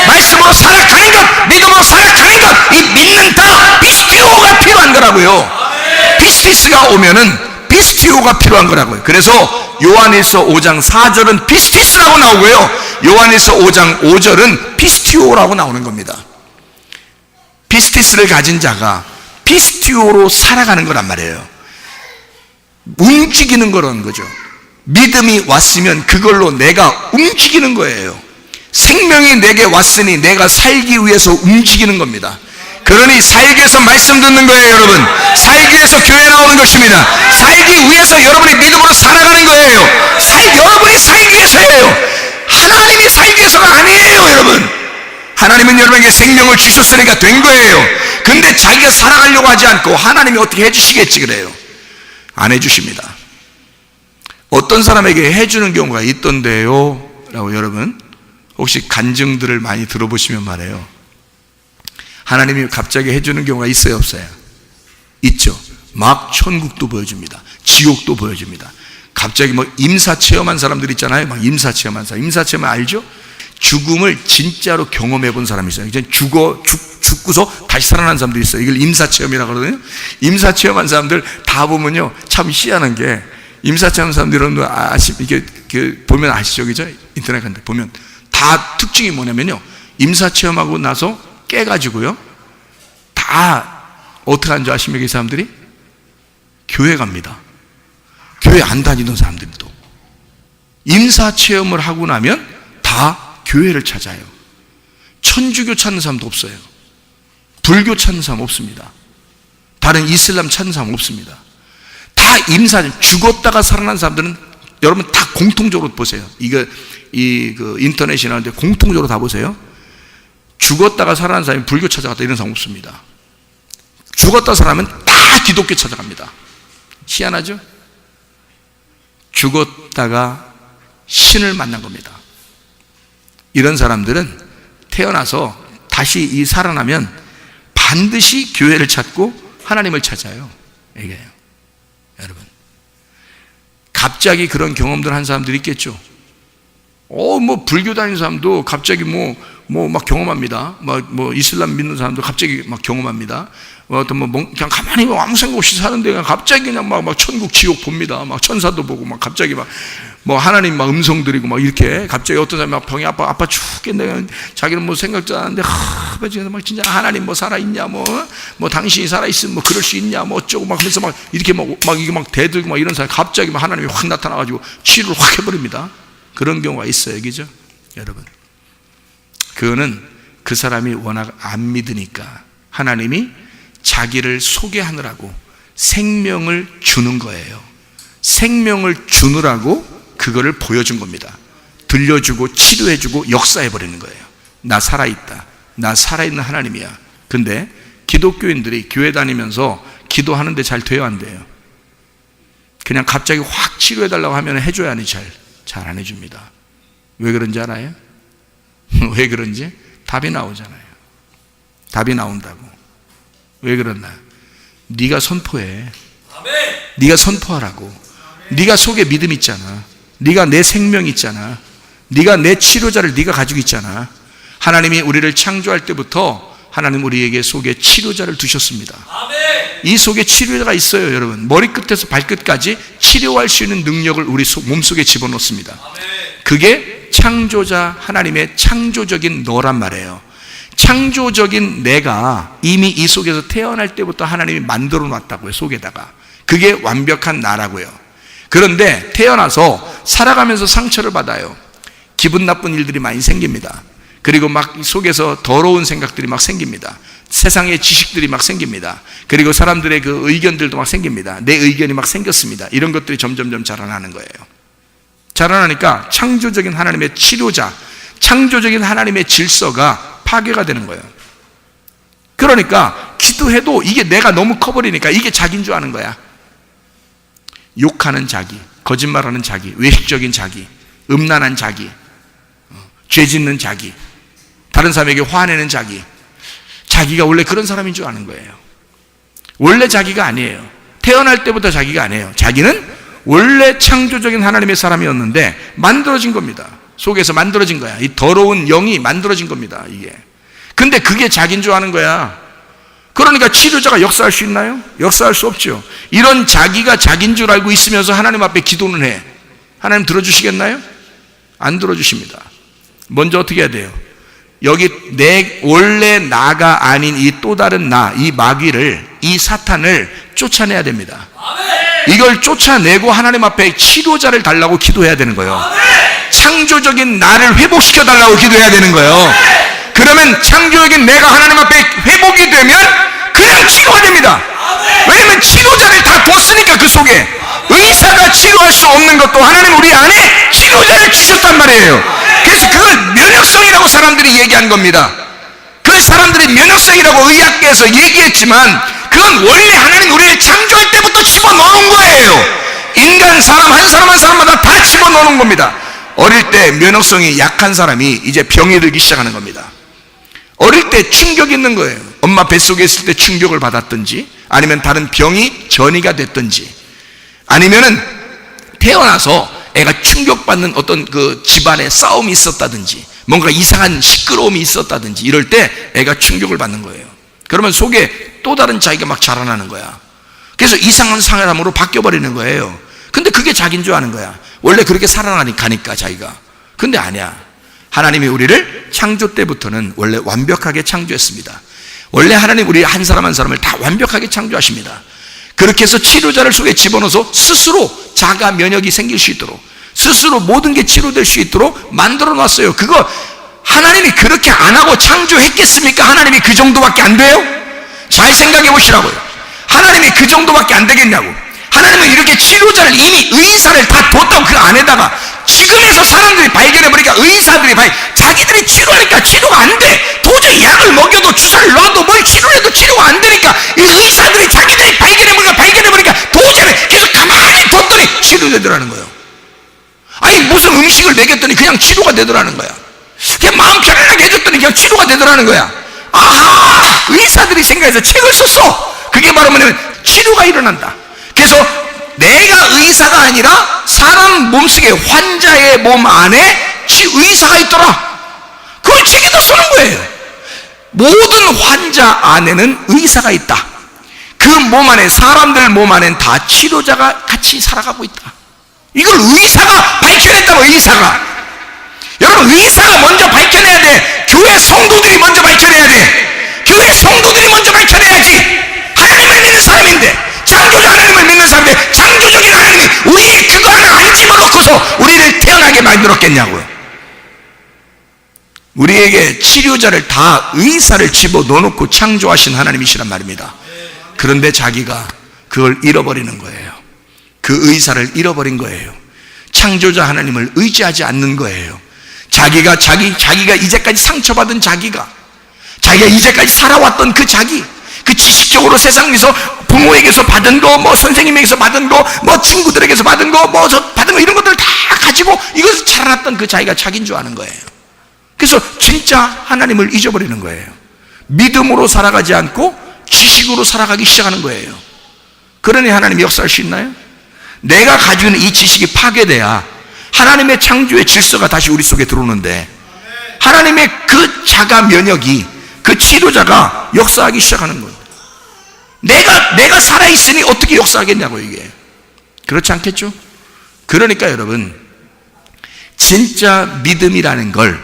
말씀으로 살아가는 것, 믿음으로 살아가는 것, 이 믿는다, 피스티오가 필요한 거라고요. 피스티스가 오면은 피스티오가 필요한 거라고요. 그래서 요한일서 5장 4절은 피스티스라고 나오고요, 요한일서 5장 5절은 피스티오라고 나오는 겁니다. 피스티스를 가진 자가 피스티오로 살아가는 거란 말이에요. 움직이는 거라는 거죠. 믿음이 왔으면 그걸로 내가 움직이는 거예요. 생명이 내게 왔으니 내가 살기 위해서 움직이는 겁니다. 그러니 살기 위해서 말씀 듣는 거예요. 여러분, 살기 위해서 교회 나오는 것입니다. 살기 위해서 여러분이 믿음으로 살아가는 거예요. 여러분이 살기 위해서예요. 하나님이 살기 위해서가 아니에요. 여러분, 하나님은 여러분에게 생명을 주셨으니까 된 거예요. 근데 자기가 살아가려고 하지 않고 하나님이 어떻게 해주시겠지 그래요? 안 해주십니다. 어떤 사람에게 해주는 경우가 있던데요 라고 여러분 혹시 간증들을 많이 들어보시면 말해요. 하나님이 갑자기 해주는 경우가 있어요 없어요? 있죠. 막 천국도 보여줍니다. 지옥도 보여줍니다. 갑자기 뭐 임사체험한 사람들 있잖아요. 막 임사체험한 사람. 임사체험 알죠? 죽음을 진짜로 경험해 본 사람이 있어요. 이제 죽고서 다시 살아난 사람들이 있어요. 이걸 임사체험이라고 그러거든요. 임사체험한 사람들 다 보면요, 참 희한한 게, 임사체험한 사람들은 이게 보면 아시죠? 그죠? 인터넷 같은 데 보면 다 특징이 뭐냐면요, 임사체험하고 나서 깨가지고요, 다 어떻게 하는 줄 아십니까? 이 사람들이 교회 갑니다. 교회 안 다니던 사람들도 임사체험을 하고 나면 다 교회를 찾아요. 천주교 찾는 사람도 없어요. 불교 찾는 사람 없습니다. 다른 이슬람 찾는 사람 없습니다. 다 죽었다가 살아난 사람들은 여러분 다 공통적으로 보세요. 그 인터넷이나 하는데 공통적으로 다 보세요. 죽었다가 살아난 사람이 불교 찾아갔다 이런 사람 없습니다. 죽었다 살아나면 다 기독교 찾아갑니다. 희한하죠? 죽었다가 신을 만난 겁니다. 이런 사람들은 태어나서 다시 살아나면 반드시 교회를 찾고 하나님을 찾아요. 이게요. 여러분, 갑자기 그런 경험들 한 사람들이 있겠죠. 뭐 불교 다니는 사람도 갑자기 막 경험합니다. 뭐 이슬람 믿는 사람도 갑자기 막 경험합니다. 어떤 그냥 가만히 아무 생각 없이 사는데 그냥 갑자기 그냥 막 천국 지옥 봅니다. 막 천사도 보고 막 갑자기 뭐 하나님 막 음성 드리고 막 이렇게 갑자기 어떤 사람이 막 병이 아파 죽겠네. 자기는 뭐 생각도 안 하는데 막 진짜 하나님 뭐 살아있냐 뭐 당신이 살아있으면 뭐 그럴 수 있냐 뭐 어쩌고 막 하면서 막 이렇게 막 이게 막 대들고 막 이런 사람이 갑자기 막 하나님이 확 나타나가지고 치료를 확 해버립니다. 그런 경우가 있어요. 그죠? 여러분. 그거는 그 사람이 워낙 안 믿으니까 하나님이 자기를 소개하느라고 생명을 주는 거예요. 생명을 주느라고 그거를 보여준 겁니다. 들려주고 치료해주고 역사해버리는 거예요. 나 살아있다. 나 살아있는 하나님이야. 근데 기독교인들이 교회 다니면서 기도하는데 잘 돼요, 안 돼요? 그냥 갑자기 확 치료해달라고 하면 해줘야 하니 잘 안 해줍니다. 왜 그런지 알아요? 왜 그런지? 답이 나오잖아요. 답이 나온다고. 왜 그러나? 네가 선포해. 네가 선포하라고. 네가 속에 믿음 있잖아. 네가 내 생명 있잖아. 네가 내 치료자를 네가 가지고 있잖아. 하나님이 우리를 창조할 때부터 하나님 우리에게 속에 치료자를 두셨습니다. 이 속에 치료자가 있어요, 여러분. 머리끝에서 발끝까지 치료할 수 있는 능력을 우리 몸속에 집어넣습니다. 그게 창조자 하나님의 창조적인 너란 말이에요. 창조적인 내가 이미 이 속에서 태어날 때부터 하나님이 만들어 놨다고요, 속에다가. 그게 완벽한 나라고요. 그런데 태어나서 살아가면서 상처를 받아요. 기분 나쁜 일들이 많이 생깁니다. 그리고 막 속에서 더러운 생각들이 막 생깁니다. 세상의 지식들이 막 생깁니다. 그리고 사람들의 그 의견들도 막 생깁니다. 내 의견이 막 생겼습니다. 이런 것들이 점점점 자라나는 거예요. 자라나니까 창조적인 하나님의 치료자, 창조적인 하나님의 질서가 파괴가 되는 거예요. 그러니까 기도해도 이게 내가 너무 커버리니까 이게 자기인 줄 아는 거야. 욕하는 자기, 거짓말하는 자기, 외식적인 자기, 음란한 자기, 죄 짓는 자기, 다른 사람에게 화내는 자기, 자기가 원래 그런 사람인 줄 아는 거예요. 원래 자기가 아니에요. 태어날 때부터 자기가 아니에요. 자기는 원래 창조적인 하나님의 사람이었는데 만들어진 겁니다. 속에서 만들어진 거야. 이 더러운 영이 만들어진 겁니다, 이게. 근데 그게 자기인 줄 아는 거야. 그러니까 치료자가 역사할 수 있나요? 역사할 수 없죠. 이런 자기가 자기인 줄 알고 있으면서 하나님 앞에 기도는 해. 하나님 들어주시겠나요? 안 들어주십니다. 먼저 어떻게 해야 돼요? 여기 내 원래 나가 아닌 이 또 다른 나, 이 마귀를, 이 사탄을 쫓아내야 됩니다. 이걸 쫓아내고 하나님 앞에 치료자를 달라고 기도해야 되는 거예요. 창조적인 나를 회복시켜 달라고 기도해야 되는 거예요. 그러면 창조적인 내가 하나님 앞에 회복이 되면 그냥 치료가 됩니다. 왜냐면 치료자를 다 뒀으니까. 그 속에 의사가 치료할 수 없는 것도 하나님 우리 안에 치료자를 주셨단 말이에요. 그래서 그걸 면역성이라고 사람들이 얘기한 겁니다. 그 사람들이 면역성이라고 의학계에서 얘기했지만 그건 원래 하나님 우리를 창조할 때부터 집어넣은 거예요. 인간 사람 한 사람 한 사람마다 다 집어넣는 겁니다. 어릴 때 면역성이 약한 사람이 이제 병이 들기 시작하는 겁니다. 어릴 때 충격이 있는 거예요. 엄마 뱃속에 있을 때 충격을 받았든지, 아니면 다른 병이 전이가 됐든지, 아니면은 태어나서 애가 충격받는 어떤 그 집안에 싸움이 있었다든지, 뭔가 이상한 시끄러움이 있었다든지, 이럴 때 애가 충격을 받는 거예요. 그러면 속에 또 다른 자기가 막 자라나는 거야. 그래서 이상한 사람으로 바뀌어버리는 거예요. 근데 그게 자기인 줄 아는 거야. 원래 그렇게 살아가니까 자기가. 근데 아니야. 하나님이 우리를 창조 때부터는 원래 완벽하게 창조했습니다. 원래 하나님 우리 한 사람 한 사람을 다 완벽하게 창조하십니다. 그렇게 해서 치료자를 속에 집어넣어서 스스로 자가 면역이 생길 수 있도록, 스스로 모든 게 치료될 수 있도록 만들어 놨어요. 그거 하나님이 그렇게 안 하고 창조했겠습니까? 하나님이 그 정도밖에 안 돼요? 잘 생각해 보시라고요. 하나님이 그 정도밖에 안 되겠냐고. 하나님은 이렇게 치료자를, 이미 의사를 다 뒀다고 그 안에다가. 지금에서 사람들이 발견해보니까 의사들이 자기들이 치료하니까 치료가 안 돼. 도저히 약을 먹여도 주사를 놔도 뭘 치료해도 치료가 안 되니까 이 의사들이 자기들이 발견해보니까 도저히 계속 가만히 뒀더니 치료되더라는 거예요. 아니 무슨 음식을 먹였더니 그냥 치료가 되더라는 거야. 그냥 마음 편안하게 해줬더니 그냥 치료가 되더라는 거야. 아하! 의사들이 생각해서 책을 썼어. 그게 바로 뭐냐면 치료가 일어난다. 그래서 내가 의사가 아니라 사람 몸속에, 환자의 몸 안에 의사가 있더라. 그걸 책에다 쓰는 거예요. 모든 환자 안에는 의사가 있다. 그 몸 안에, 사람들 몸 안에는 다 치료자가 같이 살아가고 있다. 이걸 의사가 밝혀냈다고. 의사가. 여러분, 의사가 먼저 밝혀내야 돼. 교회 성도들이 먼저 밝혀내야 돼. 교회 성도들이 먼저 밝혀내야지. 하나님을 믿는 사람인데, 창조자 하나님을 믿는 사람인데, 창조적인 하나님이 우리의 그거 하나 안 집어넣고서 우리를 태어나게 만들었겠냐고요. 우리에게 치료자를 다 의사를 집어넣어놓고 창조하신 하나님이시란 말입니다. 그런데 자기가 그걸 잃어버리는 거예요. 그 의사를 잃어버린 거예요. 창조자 하나님을 의지하지 않는 거예요. 자기가 이제까지 상처받은 자기가 이제까지 살아왔던 그 지식적으로 세상에서 부모에게서 받은 거, 뭐 선생님에게서 받은 거, 뭐 친구들에게서 받은 거, 받은 거 이런 것들을 다 가지고 이것을 자라났던 그 자기가 자기인 줄 아는 거예요. 그래서 진짜 하나님을 잊어버리는 거예요. 믿음으로 살아가지 않고 지식으로 살아가기 시작하는 거예요. 그러니 하나님이 역사할 수 있나요? 내가 가지고 있는 이 지식이 파괴돼야 하나님의 창조의 질서가 다시 우리 속에 들어오는데, 하나님의 그 자가 면역이, 그 치료자가 역사하기 시작하는 거예요. 내가 살아있으니 어떻게 역사하겠냐고. 이게 그렇지 않겠죠? 그러니까 여러분, 진짜 믿음이라는 걸,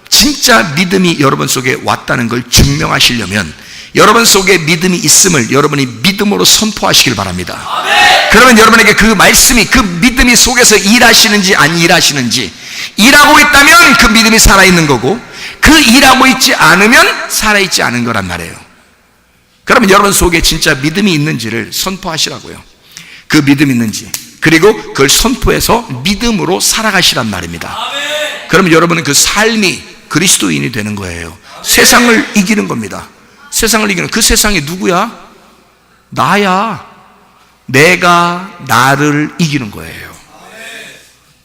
진짜 믿음이 여러분 속에 왔다는 걸 증명하시려면 여러분 속에 믿음이 있음을 여러분이 믿음으로 선포하시길 바랍니다. 그러면 여러분에게 그 말씀이, 그 믿음이 속에서 일하시는지 안 일하시는지, 일하고 있다면 그 믿음이 살아있는 거고, 그 일하고 있지 않으면 살아있지 않은 거란 말이에요. 그러면 여러분 속에 진짜 믿음이 있는지를 선포하시라고요. 그 믿음이 있는지, 그리고 그걸 선포해서 믿음으로 살아가시란 말입니다. 그러면 여러분은 그 삶이 그리스도인이 되는 거예요. 세상을 이기는 겁니다. 세상을 이기는, 그 세상이 누구야? 나야. 내가 나를 이기는 거예요.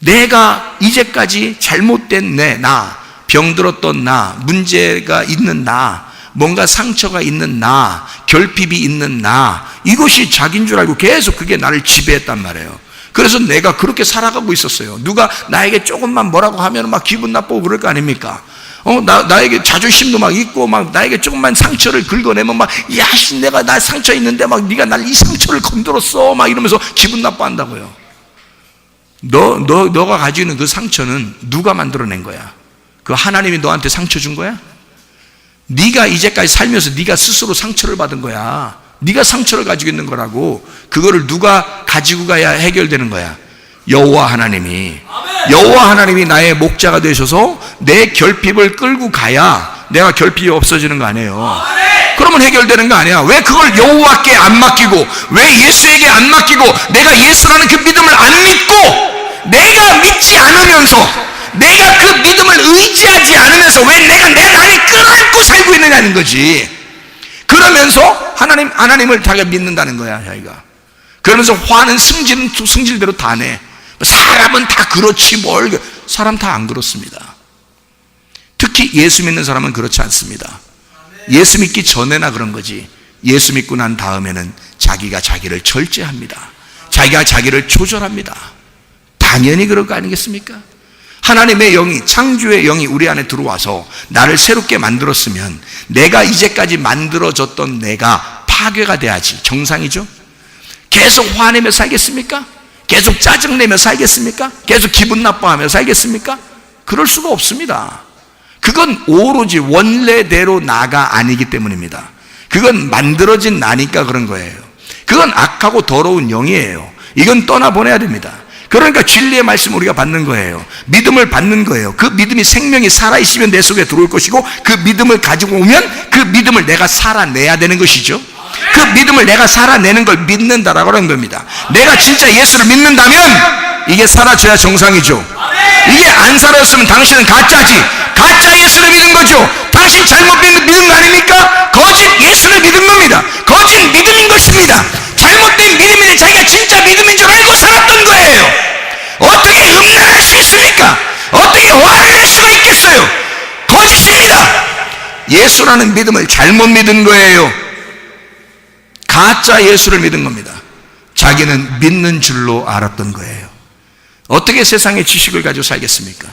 내가 이제까지 잘못된 나, 병들었던 나, 문제가 있는 나, 뭔가 상처가 있는 나, 결핍이 있는 나, 이것이 자기인 줄 알고 계속 그게 나를 지배했단 말이에요. 그래서 내가 그렇게 살아가고 있었어요. 누가 나에게 조금만 뭐라고 하면 막 기분 나쁘고 그럴 거 아닙니까? 나에게 자존심도 막 있고, 막 나에게 조금만 상처를 긁어내면 막, 야, 내가 나 상처 있는데 막 네가 날 이 상처를 건드렸어, 막 이러면서 기분 나빠한다고요. 너가 가지고 있는 그 상처는 누가 만들어낸 거야? 그 하나님이 너한테 상처 준 거야? 네가 이제까지 살면서 네가 스스로 상처를 받은 거야. 네가 상처를 가지고 있는 거라고. 그거를 누가 가지고 가야 해결되는 거야? 여호와 하나님이. 여호와 하나님이 나의 목자가 되셔서 내 결핍을 끌고 가야 내가 결핍이 없어지는 거 아니에요. 그러면 해결되는 거 아니야. 왜 그걸 여호와께 안 맡기고, 왜 예수에게 안 맡기고, 내가 예수라는 그 믿음을 안 믿고, 내가 믿지 않으면서, 내가 그 믿음을 의지하지 않으면서 왜 내가 내 나를 끌어안고 살고 있느냐는 거지. 그러면서 하나님을 자기가 믿는다는 거야, 자기가. 그러면서 화는 승질대로 다 내. 사람은 다 그렇지 뭘. 사람 다 안 그렇습니다. 특히 예수 믿는 사람은 그렇지 않습니다. 예수 믿기 전에나 그런 거지, 예수 믿고 난 다음에는 자기가 자기를 절제합니다. 자기가 자기를 조절합니다. 당연히 그럴 거 아니겠습니까? 하나님의 영이, 창조의 영이 우리 안에 들어와서 나를 새롭게 만들었으면 내가 이제까지 만들어졌던 내가 파괴가 돼야지 정상이죠. 계속 화내며 살겠습니까? 계속 짜증내며 살겠습니까? 계속 기분 나빠하며 살겠습니까? 그럴 수가 없습니다. 그건 오로지 원래대로 나가 아니기 때문입니다. 그건 만들어진 나니까 그런 거예요. 그건 악하고 더러운 영이에요. 이건 떠나보내야 됩니다. 그러니까 진리의 말씀을 우리가 받는 거예요. 믿음을 받는 거예요. 그 믿음이 생명이 살아있으면 내 속에 들어올 것이고, 그 믿음을 가지고 오면 그 믿음을 내가 살아내야 되는 것이죠. 그 믿음을 내가 살아내는 걸 믿는다라고 하는 겁니다. 내가 진짜 예수를 믿는다면 이게 사라져야 정상이죠. 이게 안 사라졌으면 당신은 가짜지. 가짜 예수를 믿은 거죠. 당신 잘못 믿은 거 아닙니까? 거짓 예수를 믿은 겁니다. 거짓 믿음인 것입니다. 잘못된 믿음인데 자기가 진짜 믿음인 줄 알고 살았던 거예요. 어떻게 음란할 수 있습니까? 어떻게 화를 낼 수가 있겠어요? 거짓입니다. 예수라는 믿음을 잘못 믿은 거예요. 가짜 예수를 믿은 겁니다. 자기는 믿는 줄로 알았던 거예요. 어떻게 세상의 지식을 가지고 살겠습니까?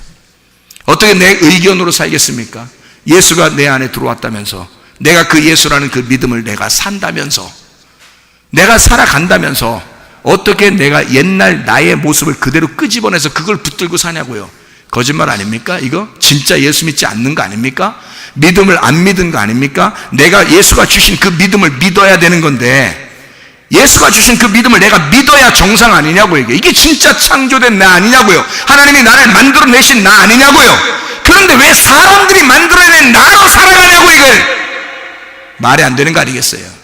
어떻게 내 의견으로 살겠습니까? 예수가 내 안에 들어왔다면서, 내가 그 예수라는 그 믿음을 내가 산다면서, 내가 살아간다면서 어떻게 내가 옛날 나의 모습을 그대로 끄집어내서 그걸 붙들고 사냐고요. 거짓말 아닙니까? 이거 진짜 예수 믿지 않는 거 아닙니까? 믿음을 안 믿은 거 아닙니까? 내가 예수가 주신 그 믿음을 믿어야 되는 건데, 예수가 주신 그 믿음을 내가 믿어야 정상 아니냐고요. 이게 진짜 창조된 나 아니냐고요. 하나님이 나를 만들어내신 나 아니냐고요. 그 그런데 왜 사람들이 만들어낸 나로 살아가냐고. 이걸 말이 안 되는 거 아니겠어요?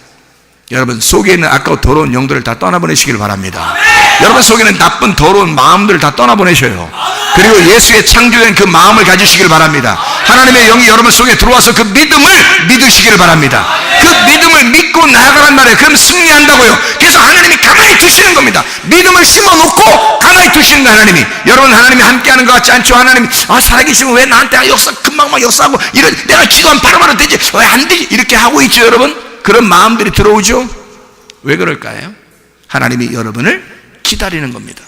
여러분 속에 있는 아까운 더러운 영들을 다 떠나보내시길 바랍니다. 여러분 속에는 나쁜 더러운 마음들을 다 떠나보내셔요. 그리고 예수의 창조된 그 마음을 가지시길 바랍니다. 하나님의 영이 여러분 속에 들어와서 그 믿음을 믿으시길 바랍니다. 그 믿음을 믿고 나아가란 말이에요. 그럼 승리한다고요. 그래서 하나님이 가만히 두시는 겁니다. 믿음을 심어놓고 가만히 두시는 거예요. 하나님이. 여러분 하나님이 함께하는 것 같지 않죠? 하나님이 살아계시면 왜 나한테 역사 금방 막 역사하고 이런 내가 기도하면 바로바로 되지 왜 안 되지 이렇게 하고 있죠. 여러분 그런 마음들이 들어오죠. 왜 그럴까요? 하나님이 여러분을 기다리는 겁니다.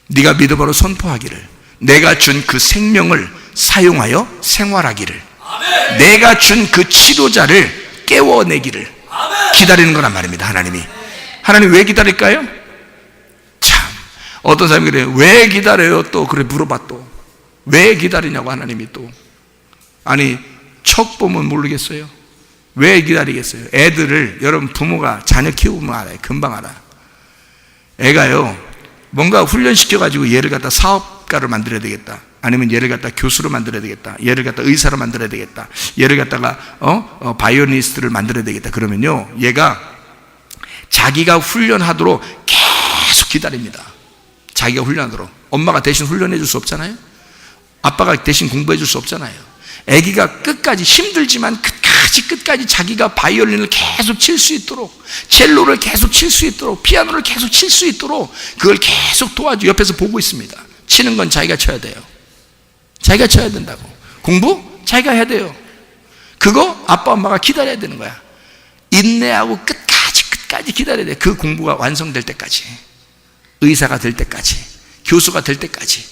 네가 믿음으로 선포하기를, 내가 준 그 생명을 사용하여 생활하기를, 내가 준 그 치료자를 깨워내기를 기다리는 거란 말입니다. 하나님 왜 기다릴까요? 참 어떤 사람이 그래요. 왜 기다려요? 또 그래 물어봐. 또 왜 기다리냐고. 하나님이 또 아니 척 보면 모르겠어요. 왜 기다리겠어요? 애들을 여러분 부모가 자녀 키우면 알아요. 금방 알아. 애가요 뭔가 훈련시켜가지고 얘를 갖다 사업가를 만들어야 되겠다, 아니면 얘를 갖다 교수로 만들어야 되겠다, 얘를 갖다 의사로 만들어야 되겠다, 얘를 갖다가 바이오니스트를 만들어야 되겠다 그러면요 얘가 자기가 훈련하도록 계속 기다립니다. 자기가 훈련하도록. 엄마가 대신 훈련해 줄 수 없잖아요. 아빠가 대신 공부해 줄 수 없잖아요. 아기가 끝까지 힘들지만 끝까지 자기가 바이올린을 계속 칠 수 있도록, 첼로를 계속 칠 수 있도록, 피아노를 계속 칠 수 있도록 그걸 계속 도와줘. 옆에서 보고 있습니다. 치는 건 자기가 쳐야 돼요. 자기가 쳐야 된다고. 공부 자기가 해야 돼요. 그거 아빠 엄마가 기다려야 되는 거야. 인내하고 끝까지 기다려야 돼. 그 공부가 완성될 때까지, 의사가 될 때까지, 교수가 될 때까지.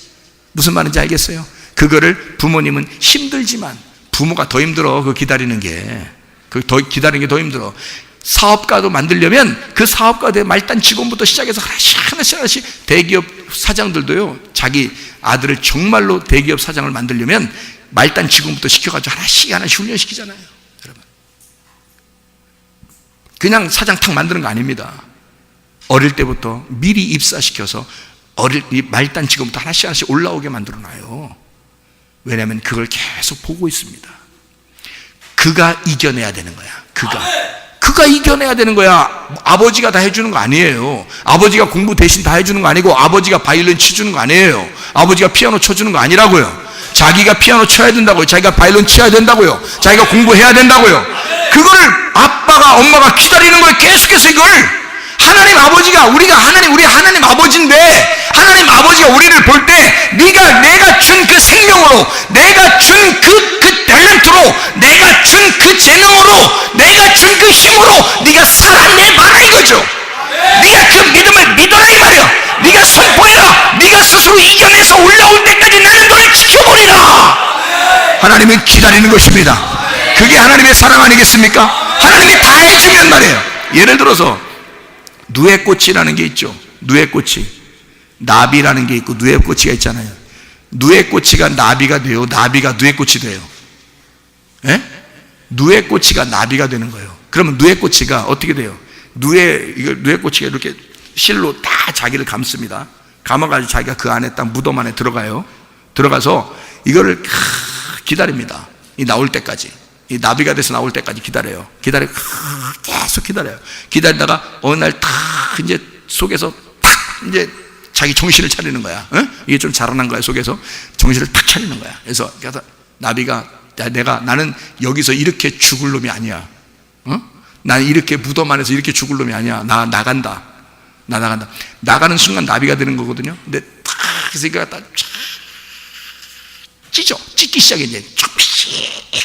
무슨 말인지 알겠어요? 그거를 부모님은 힘들지만, 부모가 더 힘들어. 그 기다리는 게 더 힘들어. 사업가도 만들려면 그 사업가의 말단 직원부터 시작해서 하나씩 대기업 사장들도요 자기 아들을 정말로 대기업 사장을 만들려면 말단 직원부터 시켜가지고 하나씩 훈련시키잖아요. 여러분 그냥 사장 탁 만드는 거 아닙니다. 어릴 때부터 미리 입사시켜서 말단 직원부터 하나씩 올라오게 만들어놔요. 왜냐하면 그걸 계속 보고 있습니다. 그가 이겨내야 되는 거야. 그가 이겨내야 되는 거야. 아버지가 다 해주는 거 아니에요. 아버지가 공부 대신 다 해주는 거 아니고, 아버지가 바이올린 쳐주는 거 아니에요. 아버지가 피아노 쳐주는 거 아니라고요. 자기가 피아노 쳐야 된다고요. 자기가 바이올린 쳐야 된다고요. 자기가 공부해야 된다고요. 그거를 아빠가 엄마가 기다리는 거예요. 계속해서 이걸. 하나님 아버지가 우리 하나님 아버지인데, 하나님 아버지가 우리를 볼 때 내가 준 그 생명으로, 내가 준 그 탤런트로, 내가 준 그 재능으로, 내가 준 그 힘으로 네가 살아내봐라 이거죠. 네가 그 믿음을 믿어라 이 말이야. 네가 선포해라. 네가 스스로 이겨내서 올라올 때까지 나는 너를 지켜보리라. 하나님은 기다리는 것입니다. 그게 하나님의 사랑 아니겠습니까? 하나님이 다 해주면 말이에요. 예를 들어서 누에꽃이라는 게 있죠. 누에꽃이, 나비라는 게 있고 누에꽃이가 있잖아요. 누에꽃이가 나비가 돼요? 나비가 누에꽃이 돼요? 예? 누에꽃이가 나비가 되는 거예요. 그러면 누에꽃이가 어떻게 돼요? 누에꽃이가 이렇게 실로 다 자기를 감습니다. 감아가지고 자기가 그 안에 딱 무덤 안에 들어가요. 들어가서 이거를 기다립니다. 이 나올 때까지, 이 나비가 돼서 나올 때까지 기다려요. 계속 기다려요. 기다리다가 어느 날 탁 이제 속에서 탁 이제 자기 정신을 차리는 거야. 어? 이게 좀 자라난 거야. 속에서 정신을 탁 차리는 거야. 그래서 나비가 나는 여기서 이렇게 죽을 놈이 아니야. 나는 이렇게 무덤 안에서 이렇게 죽을 놈이 아니야. 나 나간다. 나가는 순간 나비가 되는 거거든요. 근데 탁 해서 이거 갖다 찢기 시작해. 이제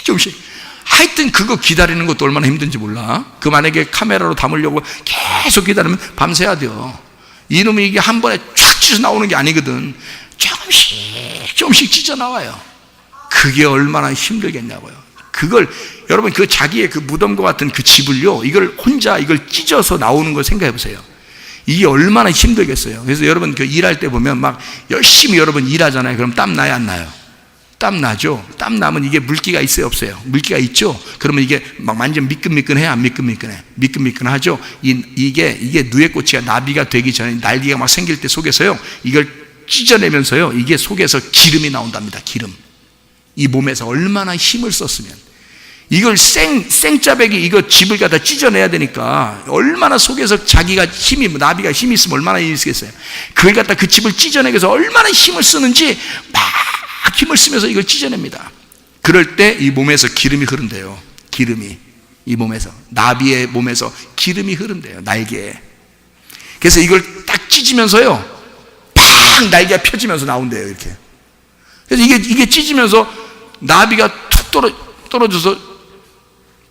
조금씩. 하여튼 그거 기다리는 것도 얼마나 힘든지 몰라. 그 만약에 카메라로 담으려고 계속 기다리면 밤새야 돼요. 이놈이 이게 한 번에 쫙 찢어 나오는 게 아니거든. 조금씩 찢어 나와요. 그게 얼마나 힘들겠냐고요. 그걸 여러분 그 자기의 그 무덤과 같은 그 집을요, 이걸 혼자 이걸 찢어서 나오는 걸 생각해 보세요. 이게 얼마나 힘들겠어요. 그래서 여러분 그 일할 때 보면 막 열심히 여러분 일하잖아요. 그럼 땀 나요, 안 나요? 땀 나죠. 땀 나면 이게 물기가 있어요, 없어요? 물기가 있죠. 그러면 이게 막 완전 미끈미끈해, 안 미끈미끈해? 미끈미끈하죠. 이게 누에꽃이가 나비가 되기 전에 날개가 막 생길 때 속에서요, 이걸 찢어내면서요, 이게 속에서 기름이 나온답니다. 이 몸에서 얼마나 힘을 썼으면, 이걸 생짜배기 이거 집을 갖다 찢어내야 되니까 얼마나 속에서 자기가 나비가 힘이 있으면 얼마나 있겠어요. 그걸 갖다 그 집을 찢어내기 위해서 얼마나 힘을 쓰는지 막 힘을 쓰면서 이걸 찢어냅니다. 그럴 때 이 몸에서 기름이 흐른대요. 기름이, 이 몸에서, 나비의 몸에서 기름이 흐른대요, 날개에. 그래서 이걸 딱 찢으면서요, 팍 날개가 펴지면서 나온대요, 이렇게. 그래서 이게 찢으면서 나비가 툭 떨어져서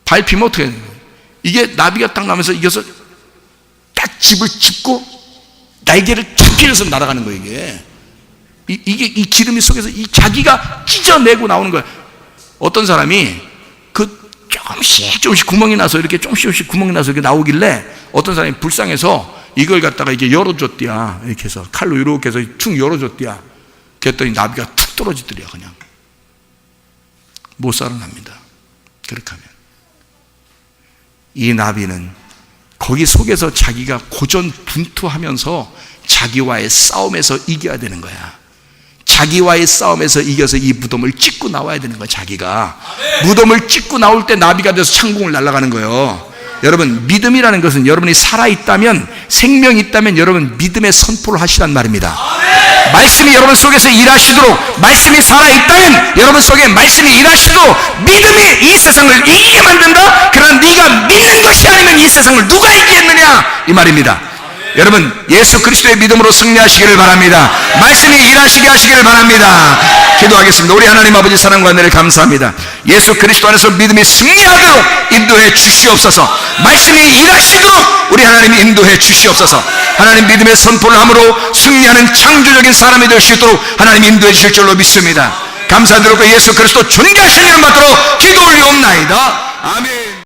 밟히면 어떻게 되는 거예요? 이게 나비가 딱 나면서 이겨서 딱 집을 짚고 날개를 탁 펴서 날아가는 거예요, 이게. 이 기름이 속에서 이 자기가 찢어내고 나오는 거예요. 어떤 사람이 그 조금씩 구멍이 나서 이렇게 조금씩 구멍이 나서 이렇게 나오길래 어떤 사람이 불쌍해서 이걸 갖다가 이렇게 열어줬디야. 이렇게 해서 칼로 이렇게 해서 툭 열어줬디야. 그랬더니 나비가 툭 떨어지더래요, 그냥. 못 살아납니다. 그렇게 하면. 이 나비는 거기 속에서 자기가 고전분투하면서 자기와의 싸움에서 이겨야 되는 거야. 자기와의 싸움에서 이겨서 이 무덤을 찢고 나와야 되는 거야, 자기가. 무덤을 찢고 나올 때 나비가 돼서 창공을 날아가는 거예요. 여러분, 믿음이라는 것은 여러분이 살아있다면, 생명이 있다면 여러분 믿음의 선포를 하시란 말입니다. 말씀이 여러분 속에서 일하시도록, 말씀이 살아있다면 여러분 속에 말씀이 일하시도록 믿음이 이 세상을 이기게 만든다. 그러나 네가 믿는 것이 아니면 이 세상을 누가 이기겠느냐, 이 말입니다. 여러분, 예수 그리스도의 믿음으로 승리하시기를 바랍니다. 말씀이 일하시게 하시기를 바랍니다. 기도하겠습니다. 우리 하나님 아버지 사랑과 은혜를 감사합니다. 예수 그리스도 안에서 믿음이 승리하도록 인도해 주시옵소서. 말씀이 일하시도록 우리 하나님 인도해 주시옵소서. 하나님 믿음의 선포를 함으로 승리하는 창조적인 사람이 될 수 있도록 하나님 인도해 주실 줄로 믿습니다. 감사드리고 예수 그리스도 존귀하신 이름 받도록 기도 올리옵나이다. 아멘.